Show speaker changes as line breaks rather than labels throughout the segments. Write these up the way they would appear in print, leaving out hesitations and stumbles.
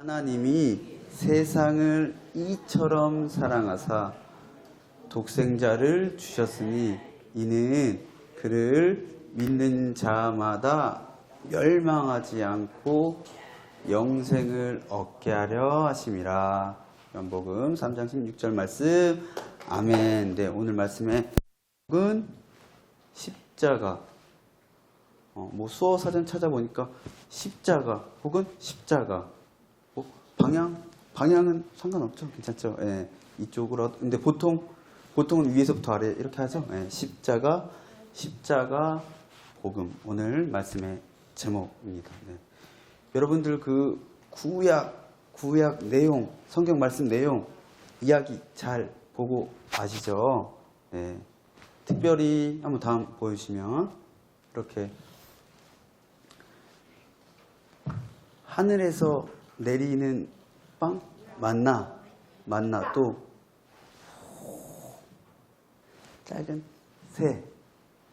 하나님이 세상을 이처럼 사랑하사 독생자를 주셨으니 이는 그를 믿는 자마다 멸망하지 않고 영생을 얻게 하려 하심이라. 요한복음 3장 16절 말씀. 아멘. 네, 오늘 말씀의 제목은 십자가. 수어 사전 찾아보니까 십자가 혹은 십자가. 방향은 상관없죠. 괜찮죠. 예, 이쪽으로. 근데 보통은 위에서부터 아래 이렇게 하죠. 예, 십자가 복음. 오늘 말씀의 제목입니다. 네. 여러분들 그 구약 내용, 성경 말씀 내용, 이야기 잘 보고 아시죠? 네. 특별히 한번 다음 보여주시면 이렇게 하늘에서 내리는 빵? 만나 또 작은 새,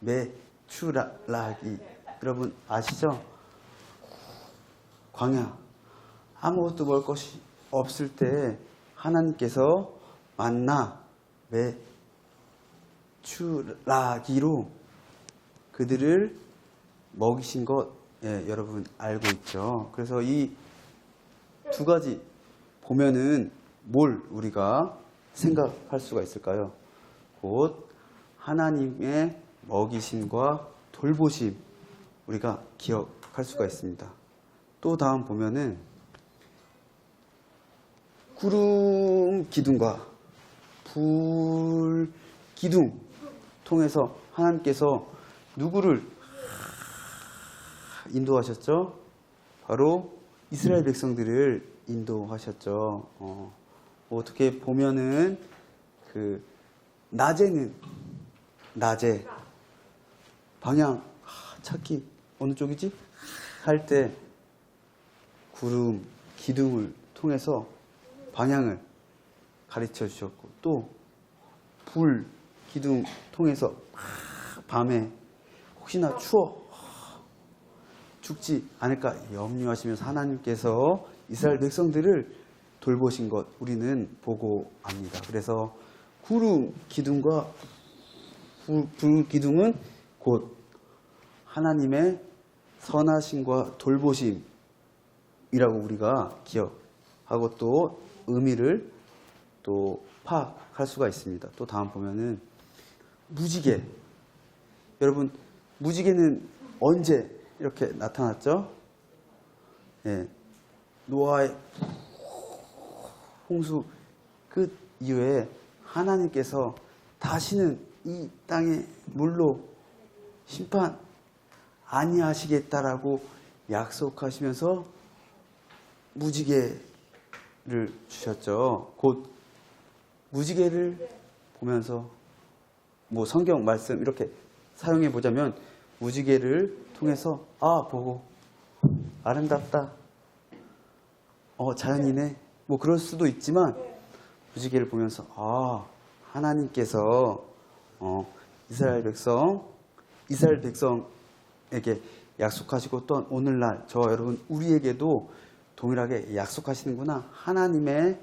메추라기. 여러분 아시죠? 광야, 아무것도 먹을 것이 없을 때 하나님께서 만나, 메추라기로 그들을 먹이신 것, 예, 여러분 알고 있죠. 그래서 이 두 가지 보면은 뭘 우리가 생각할 수가 있을까요? 곧 하나님의 먹이심과 돌보심 우리가 기억할 수가 있습니다. 또 다음 보면은 구름 기둥과 불 기둥 통해서 하나님께서 누구를 인도하셨죠? 바로 이스라엘 백성들을 인도하셨죠. 어떻게 보면은 그 낮에 방향 찾기 어느 쪽이지? 할 때 구름 기둥을 통해서 방향을 가르쳐 주셨고, 또 불 기둥 통해서 밤에 혹시나 죽지 않을까 염려하시면서 하나님께서 이스라엘 백성들을 돌보신 것 우리는 보고 압니다. 그래서 구름 기둥과 불 기둥은 곧 하나님의 선하심과 돌보심이라고 우리가 기억하고 또 의미를 또 파악할 수가 있습니다. 또 다음 보면은 무지개. 여러분 무지개는 언제 이렇게 나타났죠? 예, 노아의 홍수 끝 이후에 하나님께서 다시는 이 땅에 물로 심판 아니하시겠다라고 약속하시면서 무지개를 주셨죠. 곧 무지개를 보면서 성경 말씀 이렇게 사용해 보자면 무지개를 통해서 보고 아름답다. 자연이네. 그럴 수도 있지만 무지개를 보면서 하나님께서 이스라엘 백성에게 약속하시고 또한 오늘날 여러분 우리에게도 동일하게 약속하시는구나. 하나님의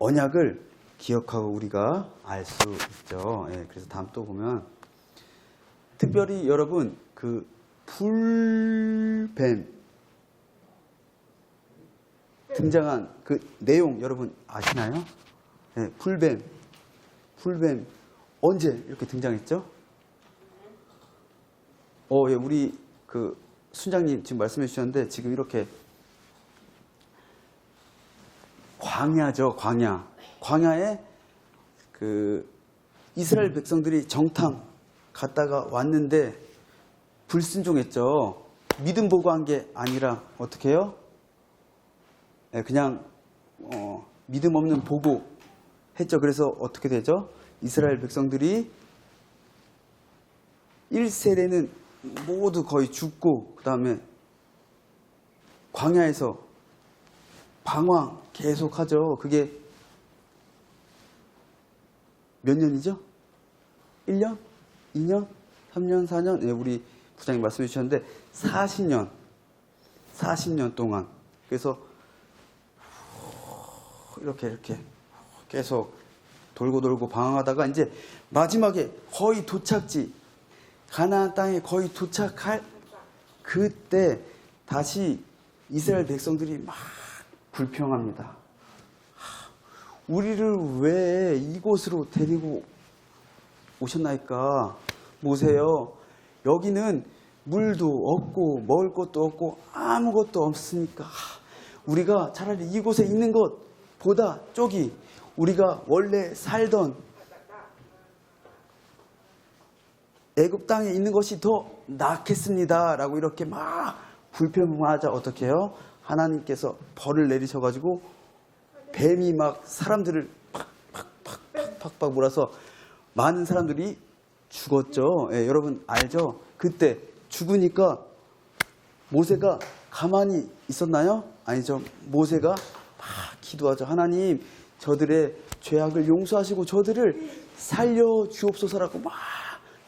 언약을 기억하고 우리가 알 수 있죠. 예, 그래서 다음 또 보면 특별히 여러분 그 불뱀 등장한 그 내용 여러분 아시나요? 네, 불뱀 언제 이렇게 등장했죠? 예, 우리 그 순장님 지금 말씀해 주셨는데 지금 이렇게 광야죠, 광야에 그 이스라엘 백성들이 정탐 갔다가 왔는데 불순종했죠. 믿음 보고 한 게 아니라 어떻게 해요? 그냥 믿음 없는 보고 했죠. 그래서 어떻게 되죠? 이스라엘 백성들이 1세대는 모두 거의 죽고 그 다음에 광야에서 방황 계속하죠. 그게 몇 년이죠? 1년? 2년? 3년? 4년? 네, 우리 부장님 말씀해 주셨는데 40년 동안. 그래서 이렇게 계속 돌고 방황하다가 이제 마지막에 거의 도착지, 가나안 땅에 거의 도착할 그때 다시 이스라엘 백성들이 막 불평합니다. 우리를 왜 이곳으로 데리고 오셨나이까? 모세요. 여기는 물도 없고 먹을 것도 없고 아무것도 없으니까 우리가 차라리 이곳에 있는 것보다 저기 우리가 원래 살던 애굽 땅에 있는 것이 더 낫겠습니다. 라고 이렇게 막 불평하자 어떻게 해요? 하나님께서 벌을 내리셔가지고 뱀이 막 사람들을 팍팍 몰아서 많은 사람들이 죽었죠. 예, 여러분 알죠? 그때 죽으니까 모세가 가만히 있었나요? 아니죠. 모세가 막 기도하죠. 하나님, 저들의 죄악을 용서하시고 저들을 살려주옵소서라고 막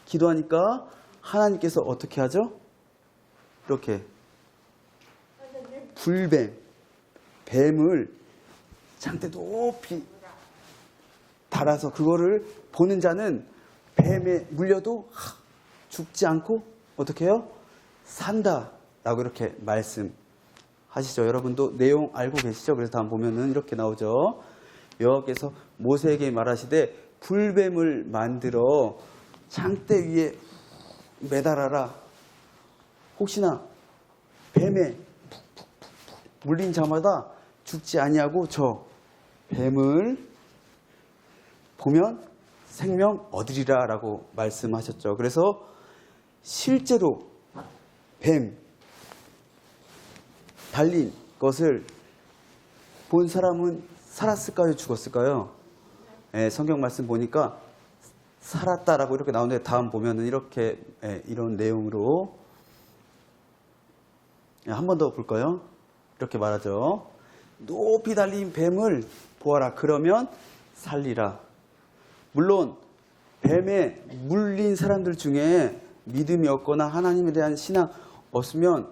기도하니까 하나님께서 어떻게 하죠? 이렇게 뱀을 장대 높이 달아서 그거를 보는 자는 뱀에 물려도 죽지 않고 어떻게 해요? 산다라고 이렇게 말씀하시죠. 여러분도 내용 알고 계시죠? 그래서 다음 보면은 이렇게 나오죠. 여호와께서 모세에게 말하시되 불뱀을 만들어 장대 위에 매달아라. 혹시나 뱀에 물린 자마다 죽지 아니하고 저 뱀을 보면 생명 얻으리라 라고 말씀하셨죠. 그래서 실제로 뱀 달린 것을 본 사람은 살았을까요? 죽었을까요? 성경 말씀 보니까 살았다라고 이렇게 나오는데 다음 보면은 이렇게 이런 내용으로 한 번 더 볼까요? 이렇게 말하죠. 높이 달린 뱀을 보아라. 그러면 살리라. 물론 뱀에 물린 사람들 중에 믿음이 없거나 하나님에 대한 신앙 없으면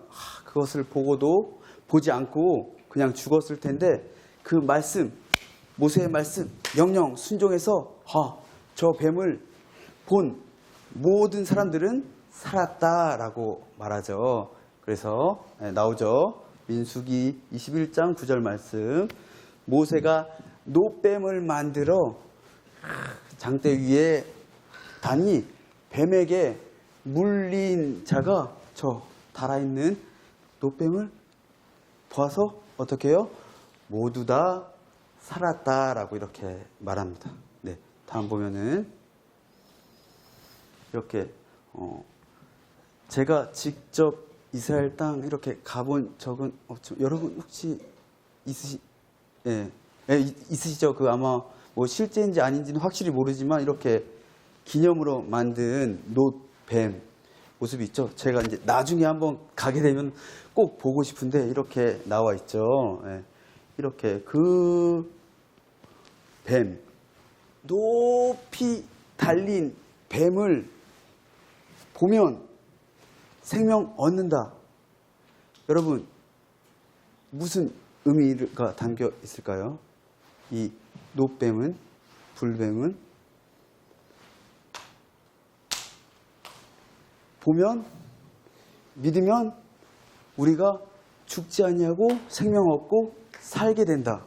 그것을 보고도 보지 않고 그냥 죽었을 텐데 그 말씀, 모세의 말씀, 명령 순종해서 저 뱀을 본 모든 사람들은 살았다라고 말하죠. 그래서 나오죠. 민수기 21장 9절 말씀. 모세가 노뱀을 만들어 장대 위에 다니 뱀에게 물린 자가 저 달아있는 노뱀을 보아서 어떻게 해요? 모두 다 살았다라고 이렇게 말합니다. 네, 다음 보면은 이렇게 제가 직접 이스라엘 땅 이렇게 가본 적은 없죠. 여러분 혹시 있으시죠? 그 아마 뭐 실제인지 아닌지는 확실히 모르지만 이렇게 기념으로 만든 노뱀 모습이 있죠. 제가 이제 나중에 한번 가게 되면 꼭 보고 싶은데 이렇게 나와 있죠. 이렇게 그 뱀, 높이 달린 뱀을 보면 생명 얻는다. 여러분 무슨 의미가 담겨 있을까요? 이 노뱀은, 불뱀은 보면 믿으면 우리가 죽지 아니하고 생명 얻고 살게 된다.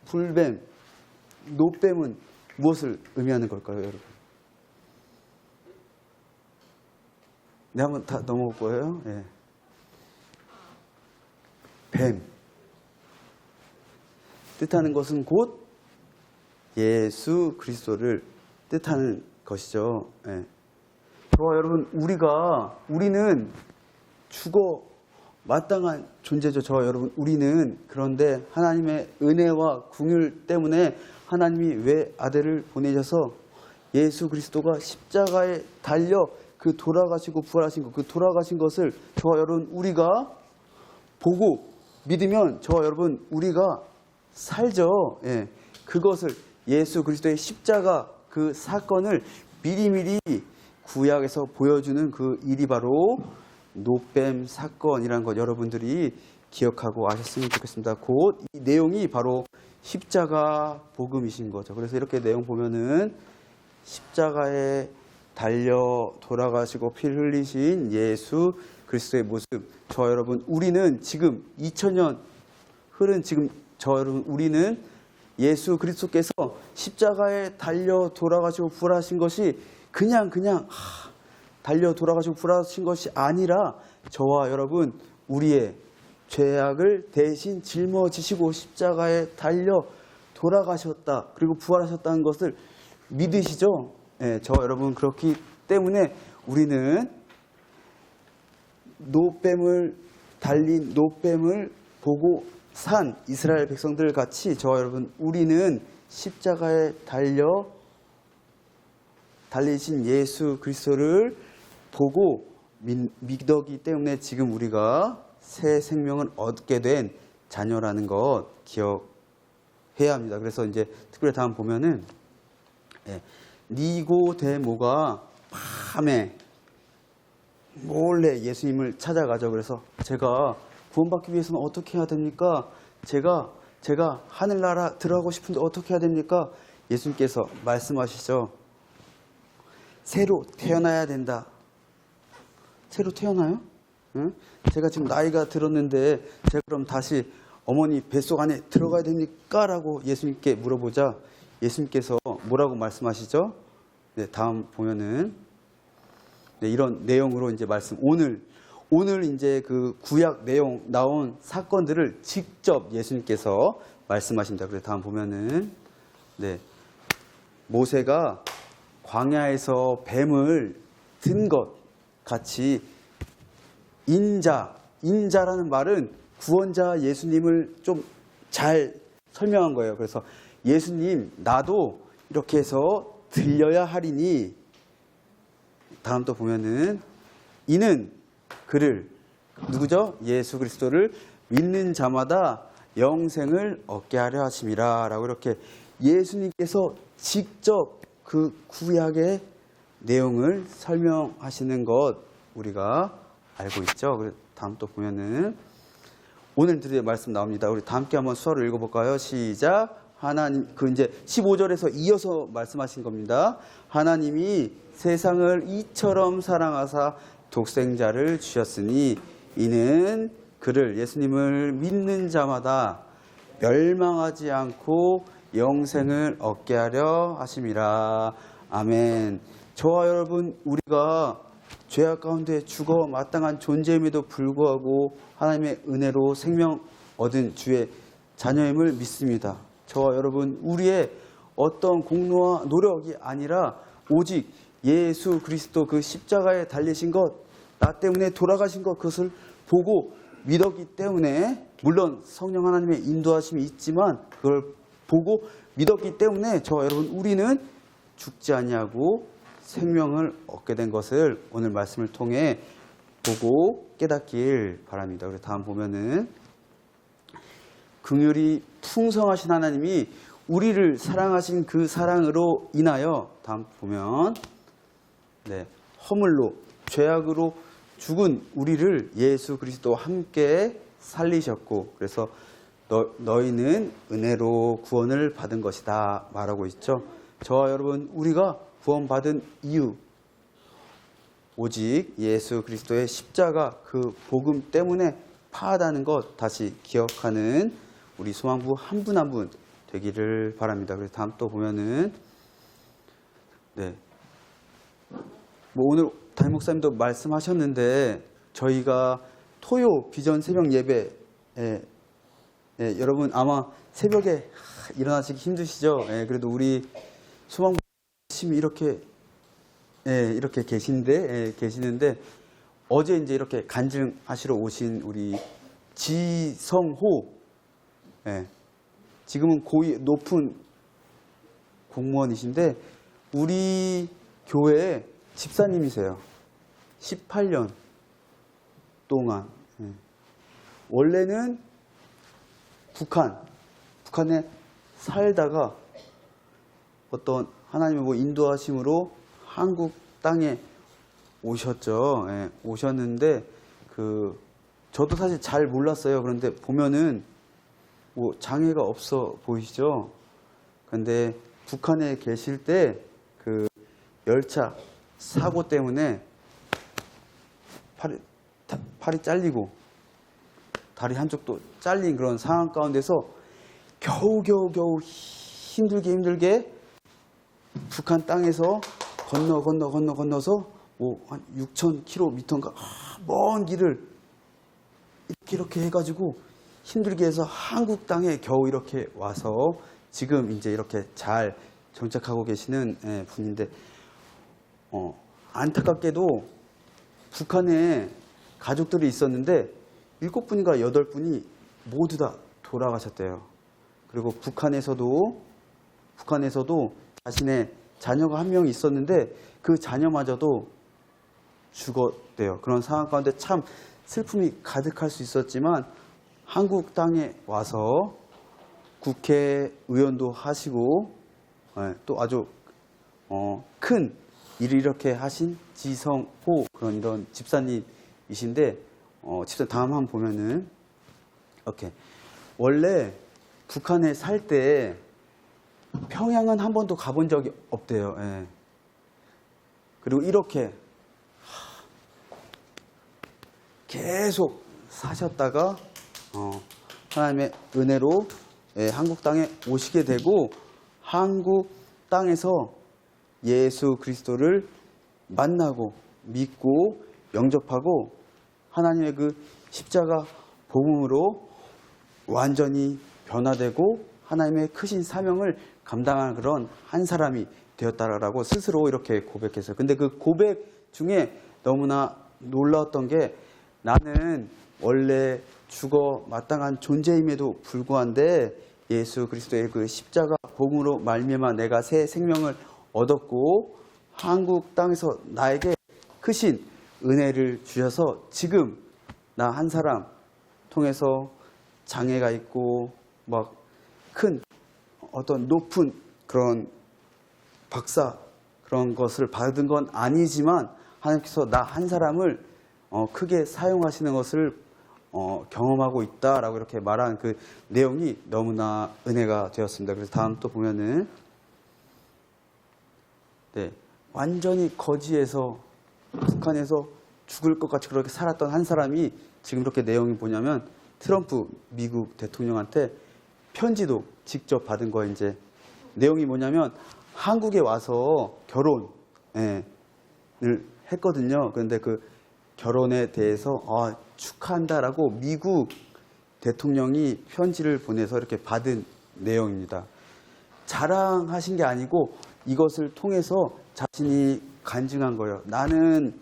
불뱀, 노뱀은 무엇을 의미하는 걸까요, 여러분? 네, 한번 다 넘어올 거예요. 예. 뱀. 뜻하는 것은 곧 예수 그리스도를 뜻하는 것이죠. 예. 저와 여러분, 우리는 죽어 마땅한 존재죠. 저와 여러분, 우리는. 그런데 하나님의 은혜와 긍휼 때문에 하나님이 왜 아들을 보내셔서 예수 그리스도가 십자가에 달려 그 돌아가시고 부활하신 것, 그 돌아가신 것을 저와 여러분 우리가 보고 믿으면 저와 여러분 우리가 살죠. 예. 그것을 예수 그리스도의 십자가 그 사건을 미리미리 구약에서 보여주는 그 일이 바로 노뱀 사건이라는 것 여러분들이 기억하고 아셨으면 좋겠습니다. 곧 이 내용이 바로 십자가 복음이신 거죠. 그래서 이렇게 내용 보면은 십자가에 달려 돌아가시고 피 흘리신 예수 그리스도의 모습. 저 여러분, 우리는 지금 2000년 흐른 지금 저 여러분, 우리는 예수 그리스도께서 십자가에 달려 돌아가시고 부활하신 것이 그냥 달려 돌아가시고 부활하신 것이 아니라 저와 여러분, 우리의 죄악을 대신 짊어지시고 십자가에 달려 돌아가셨다. 그리고 부활하셨다는 것을 믿으시죠? 네, 저 여러분, 그렇기 때문에 우리는 노뱀을 달린 노뱀을 보고 산 이스라엘 백성들 같이 저 여러분, 우리는 십자가에 달리신 예수 그리스도를 보고 믿었기 때문에 지금 우리가 새 생명을 얻게 된 자녀라는 것 기억해야 합니다. 그래서 이제 특별히 다음 보면은 니고데모가 밤에 몰래 예수님을 찾아가죠. 그래서 제가 구원받기 위해서는 어떻게 해야 됩니까? 제가 하늘나라 들어가고 싶은데 어떻게 해야 됩니까? 예수님께서 말씀하시죠. 새로 태어나야 된다. 새로 태어나요? 응? 제가 지금 나이가 들었는데 제가 그럼 다시 어머니 뱃속 안에 들어가야 됩니까? 라고 예수님께 물어보자 예수님께서 뭐라고 말씀하시죠? 네, 다음 보면은 네, 이런 내용으로 이제 오늘 이제 그 구약 내용 나온 사건들을 직접 예수님께서 말씀하십니다. 그래서 다음 보면은 네, 모세가 광야에서 뱀을 든 것 같이 인자라는 말은 구원자 예수님을 좀 잘 설명한 거예요. 그래서 예수님, 나도 이렇게 해서 들려야 하리니 다음 또 보면은 이는 그를 누구죠? 예수 그리스도를 믿는 자마다 영생을 얻게 하려 하심이라 라고 이렇게 예수님께서 직접 그 구약의 내용을 설명하시는 것 우리가 알고 있죠. 다음 또 보면은 오늘 드디어 말씀 나옵니다. 우리 다 함께 한번 수어를 읽어볼까요? 시작. 하나님, 이제 15절에서 이어서 말씀하신 겁니다. 하나님이 세상을 이처럼 사랑하사 독생자를 주셨으니 이는 그를 예수님을 믿는 자마다 멸망하지 않고 영생을 얻게 하려 하심이라. 아멘. 저와 여러분, 우리가 죄악 가운데 죽어 마땅한 존재임에도 불구하고 하나님의 은혜로 생명 얻은 주의 자녀임을 믿습니다. 저와 여러분, 우리의 어떤 공로와 노력이 아니라 오직 예수 그리스도 그 십자가에 달리신 것, 나 때문에 돌아가신 것, 그것을 보고 믿었기 때문에, 물론 성령 하나님의 인도하심이 있지만 그걸 보고 믿었기 때문에 저와 여러분, 우리는 죽지 아니하고 생명을 얻게 된 것을 오늘 말씀을 통해 보고 깨닫길 바랍니다. 그래서 다음 보면은 긍휼이 풍성하신 하나님이 우리를 사랑하신 그 사랑으로 인하여 다음 보면 허물로 죄악으로 죽은 우리를 예수 그리스도와 함께 살리셨고 그래서 너희는 은혜로 구원을 받은 것이다 말하고 있죠. 저와 여러분, 우리가 구원받은 이유 오직 예수 그리스도의 십자가 그 복음 때문에 파하다는 것 다시 기억하는 우리 소망부 한 분 한 분 되기를 바랍니다. 그래서 다음 또 보면은 오늘 담임 목사님도 말씀하셨는데 저희가 토요 비전 새벽 예배 여러분 아마 새벽에 일어나시기 힘드시죠? 그래도 우리 소망부 열심히 이렇게 계시는데 어제 이제 이렇게 간증하시러 오신 우리 지성호 지금은 고위 높은 공무원이신데 우리 교회의 집사님이세요. 18년 동안 원래는 북한에 살다가 어떤 하나님의 인도하심으로 한국 땅에 오셨죠. 오셨는데 저도 사실 잘 몰랐어요. 그런데 보면은 뭐 장애가 없어 보이시죠? 근데 북한에 계실 때 그 열차 사고 때문에 팔이 잘리고 다리 한쪽도 잘린 그런 상황 가운데서 겨우 힘들게 북한 땅에서 건너서 뭐 한 6,000km인가 먼 길을 이렇게 해가지고 힘들게 해서 한국 땅에 겨우 이렇게 와서 지금 이제 이렇게 잘 정착하고 계시는 분인데, 안타깝게도 북한에 가족들이 있었는데 7분인가 8분이 모두 다 돌아가셨대요. 그리고 북한에서도 자신의 자녀가 한 명 있었는데 그 자녀마저도 죽었대요. 그런 상황 가운데 참 슬픔이 가득할 수 있었지만 한국 땅에 와서 국회의원도 하시고 또 아주 큰 일을 이렇게 하신 지성호 그런 이런 집사님이신데, 집사 다음 한번 보면은 이렇게 원래 북한에 살 때 평양은 한 번도 가본 적이 없대요. 예. 그리고 이렇게 계속 사셨다가 하나님의 은혜로 한국 땅에 오시게 되고 한국 땅에서 예수 그리스도를 만나고 믿고 영접하고 하나님의 그 십자가 복음으로 완전히 변화되고 하나님의 크신 사명을 감당하는 그런 한 사람이 되었다라고 스스로 이렇게 고백했어요. 근데 그 고백 중에 너무나 놀라웠던 게, 나는 원래 죽어 마땅한 존재임에도 불구한데 예수 그리스도의 그 십자가 복음으로 말미암아 내가 새 생명을 얻었고 한국 땅에서 나에게 크신 은혜를 주셔서 지금 나 한 사람 통해서 장애가 있고 막 큰 어떤 높은 그런 박사 그런 것을 받은 건 아니지만 하나님께서 나 한 사람을 크게 사용하시는 것을 경험하고 있다라고 이렇게 말한 그 내용이 너무나 은혜가 되었습니다. 그래서 다음 또 보면은 완전히 거지에서 북한에서 죽을 것 같이 그렇게 살았던 한 사람이 지금 이렇게 내용이 뭐냐면 트럼프 미국 대통령한테 편지도 직접 받은 거예요. 이제 내용이 뭐냐면 한국에 와서 결혼을 했거든요. 그런데 그 결혼에 대해서 축하한다라고 미국 대통령이 편지를 보내서 이렇게 받은 내용입니다. 자랑하신 게 아니고 이것을 통해서 자신이 간증한 거예요. 나는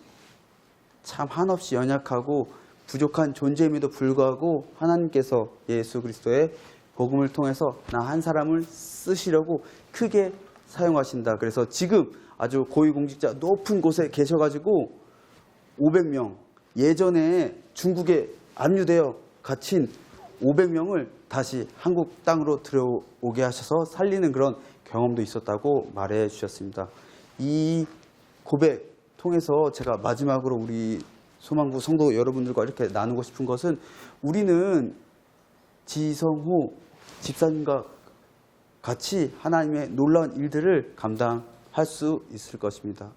참 한없이 연약하고 부족한 존재임에도 불구하고 하나님께서 예수 그리스도의 복음을 통해서 나 한 사람을 쓰시려고 크게 사용하신다. 그래서 지금 아주 고위공직자 높은 곳에 계셔가지고 500명, 예전에 중국에 압류되어 갇힌 500명을 다시 한국 땅으로 들어오게 하셔서 살리는 그런 경험도 있었다고 말해 주셨습니다. 이 고백 통해서 제가 마지막으로 우리 소망부 성도 여러분들과 이렇게 나누고 싶은 것은, 우리는 지성호 집사님과 같이 하나님의 놀라운 일들을 감당할 수 있을 것입니다.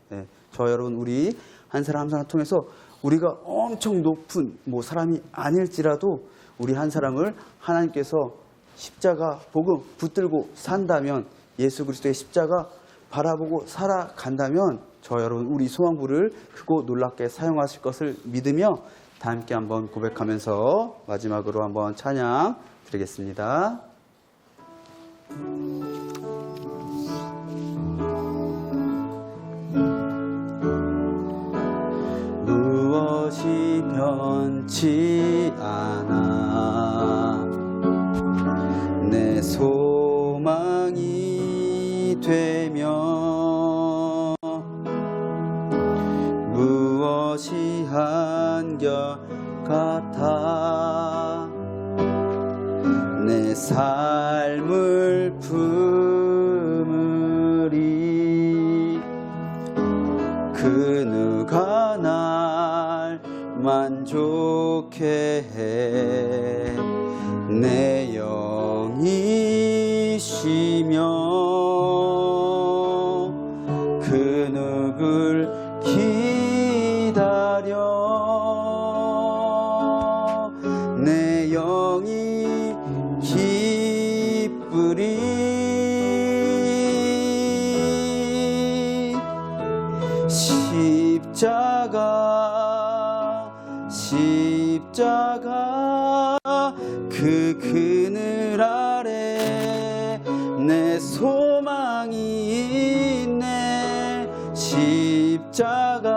저 여러분, 우리 한 사람 한 사람 통해서 우리가 엄청 높은 사람이 아닐지라도 우리 한 사람을 하나님께서 십자가 복음 붙들고 산다면, 예수 그리스도의 십자가 바라보고 살아간다면 저 여러분 우리 소망부를 크고 놀랍게 사용하실 것을 믿으며 다 함께 한번 고백하면서 마지막으로 한번 찬양 드리겠습니다. 무엇이 변치 않아 내 소망이 되며 무엇이 한결같아 내 삶을 품으리 그 누가 날 만족해 해 내 쉬며 그 누굴 기다려 내 영이 기쁘리 십자가 그 그늘 아래 내 소망이 있네 십자가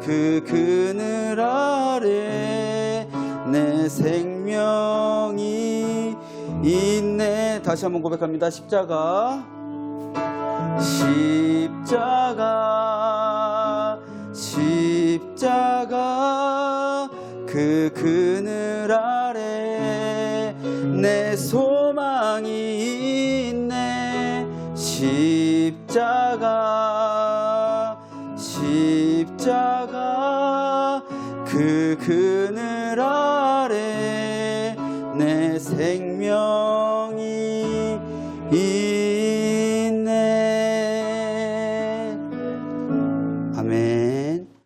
그 그늘 아래 내 생명이 있네. 다시 한번 고백합니다. 십자가 그 그늘 아래 내 소망이 있네 십자가 그 그늘 아래 내 생명이 있네.